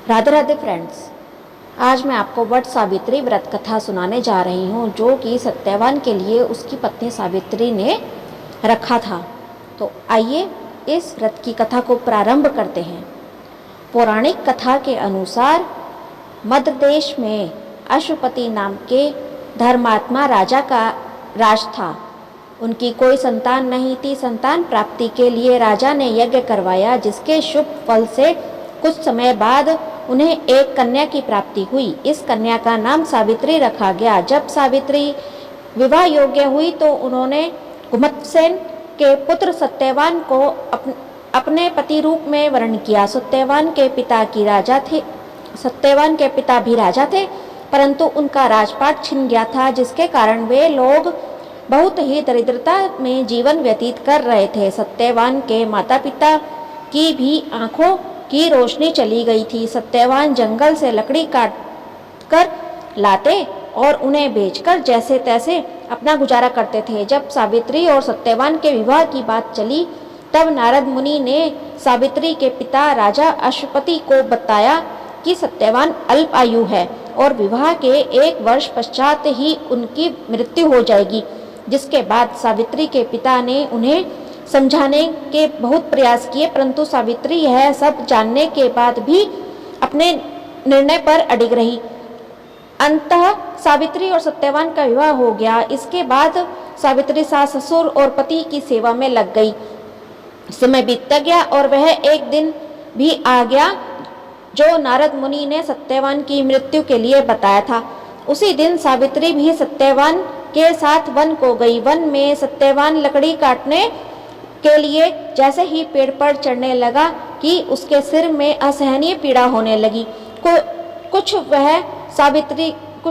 Radhe Radhe friends, आज मैं आपको वट सावित्री व्रत कथा सुनाने जा रही हूँ, जो कि सत्यवान के लिए उसकी पत्नी सावित्री ने रखा था। तो आइए इस व्रत की कथा को प्रारंभ करते हैं। पौराणिक कथा के अनुसार मध्य देश में अश्वपति नाम के धर्मात्मा राजा का राज था। उनकी कोई संतान नहीं थी। संतान प्राप्ति के लिए राजा ने यज्ञ करवाया, जिसके शुभ फल से कुछ समय बाद उन्हें एक कन्या की प्राप्ति हुई। इस कन्या का नाम सावित्री रखा गया। जब सावित्री विवाह योग्य हुई तो उन्होंने घुमतसेन के पुत्र सत्यवान को अपने पति रूप में वर्ण किया। सत्यवान के पिता भी राजा थे, परंतु उनका राजपाट छिन गया था, जिसके कारण वे लोग बहुत ही दरिद्रता में जीवन व्यतीत कर रहे थे। सत्यवान के माता पिता की भी आंखों की रोशनी चली गई थी। सत्यवान जंगल से लकड़ी काट कर लाते और उन्हें बेचकर जैसे तैसे अपना गुजारा करते थे। जब सावित्री और सत्यवान के विवाह की बात चली, तब नारद मुनि ने सावित्री के पिता राजा अश्वपति को बताया कि सत्यवान अल्प आयु है और विवाह के 1 वर्ष पश्चात ही उनकी मृत्यु हो जाएगी। जिसके बाद सावित्री के पिता ने उन्हें समझाने के बहुत प्रयास किए, परंतु सावित्री यह सब जानने के बाद भी अपने निर्णय पर अडिग रही। अंततः सावित्री और सत्यवान का विवाह हो गया। इसके बाद सावित्री सास ससुर और पति की सेवा में लग गई। समय बीतता गया और वह एक दिन भी आ गया जो नारद मुनि ने सत्यवान की मृत्यु के लिए बताया था। उसी दिन सावित्री भी सत्यवान के साथ वन को गई। वन में सत्यवान लकड़ी काटने के लिए जैसे ही पेड़ पर चढ़ने लगा कि उसके सिर में असहनीय पीड़ा होने लगी। कुछ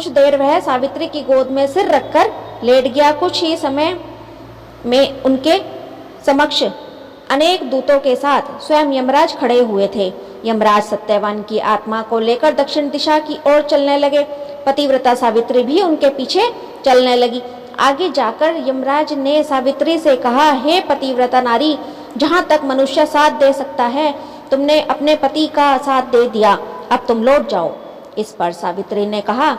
देर वह सावित्री की गोद में सिर रखकर लेट गया। कुछ ही समय में उनके समक्ष अनेक दूतों के साथ स्वयं यमराज खड़े हुए थे। यमराज सत्यवान की आत्मा को लेकर दक्षिण दिशा की ओर चलने लगे। पतिव्रता सावित्री भी उनके पीछे चलने लगी। आगे जाकर यमराज ने सावित्री से कहा, हे पतिव्रता नारी, जहाँ तक मनुष्य साथ दे सकता है, तुमने अपने पति का साथ दे दिया, अब तुम लौट जाओ। इस पर सावित्री ने कहा,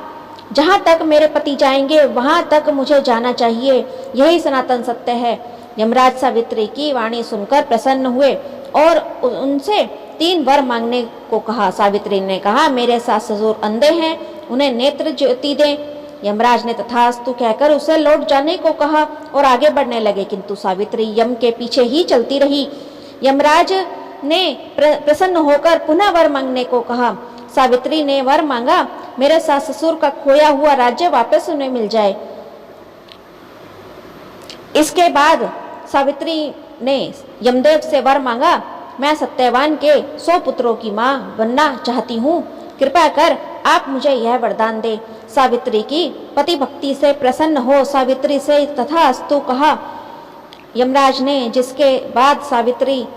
जहाँ तक मेरे पति जाएंगे वहाँ तक मुझे जाना चाहिए, यही सनातन सत्य है। यमराज सावित्री की वाणी सुनकर प्रसन्न हुए और उनसे 3 वर मांगने को कहा। सावित्री ने कहा, मेरे सास ससुर अंधे हैं, उन्हें नेत्र ज्योति दें। यमराज ने तथास्तु कहकर उसे लौट जाने को कहा और आगे बढ़ने लगे, किंतु सावित्री यम के पीछे ही चलती रही। यमराज ने प्रसन्न होकर पुनः वर मांगने को कहा। सावित्री ने वर मांगा, मेरे सास ससुर का खोया हुआ राज्य वापस उन्हें मिल जाए। इसके बाद सावित्री ने यमदेव से वर मांगा, मैं सत्यवान के 100 पुत्रों की मां बनना चाहती हूँ, कृपया कर आप मुझे यह वरदान दे। सावित्री की पति भक्ति से प्रसन्न हो सावित्री से तथास्तु कहा यमराज ने। जिसके बाद सावित्री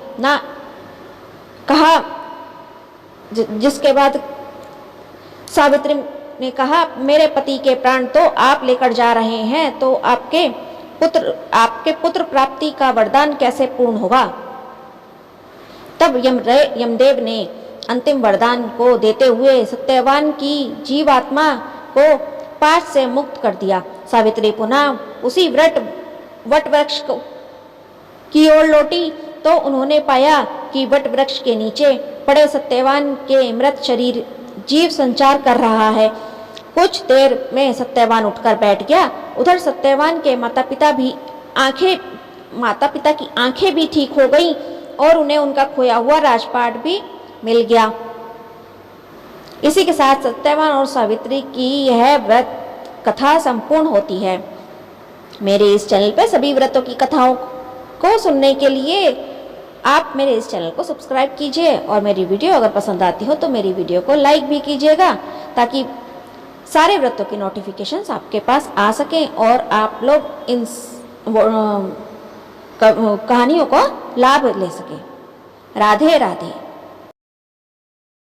ने कहा, मेरे पति के प्राण तो आप लेकर जा रहे हैं, तो आपके पुत्र प्राप्ति का वरदान कैसे पूर्ण होगा। तब यमदेव ने अंतिम वरदान को देते हुए सत्यवान की जीवात्मा को पाश से मुक्त कर दिया। सावित्री पुनः उसी वट वृक्ष की ओर लौटी तो उन्होंने पाया कि वट वृक्ष के नीचे पड़े सत्यवान के मृत शरीर जीव संचार कर रहा है। कुछ देर में सत्यवान उठकर बैठ गया। उधर सत्यवान के माता पिता की आंखें भी ठीक हो गईं और उन्हें उनका खोया हुआ राजपाट भी मिल गया। इसी के साथ सत्यवान और सावित्री की यह व्रत कथा संपूर्ण होती है। मेरे इस चैनल पर सभी व्रतों की कथाओं को सुनने के लिए आप मेरे इस चैनल को सब्सक्राइब कीजिए और मेरी वीडियो अगर पसंद आती हो तो मेरी वीडियो को लाइक भी कीजिएगा, ताकि सारे व्रतों की नोटिफिकेशंस आपके पास आ सकें और आप लोग इन कहानियों को लाभ ले सकें। राधे राधे।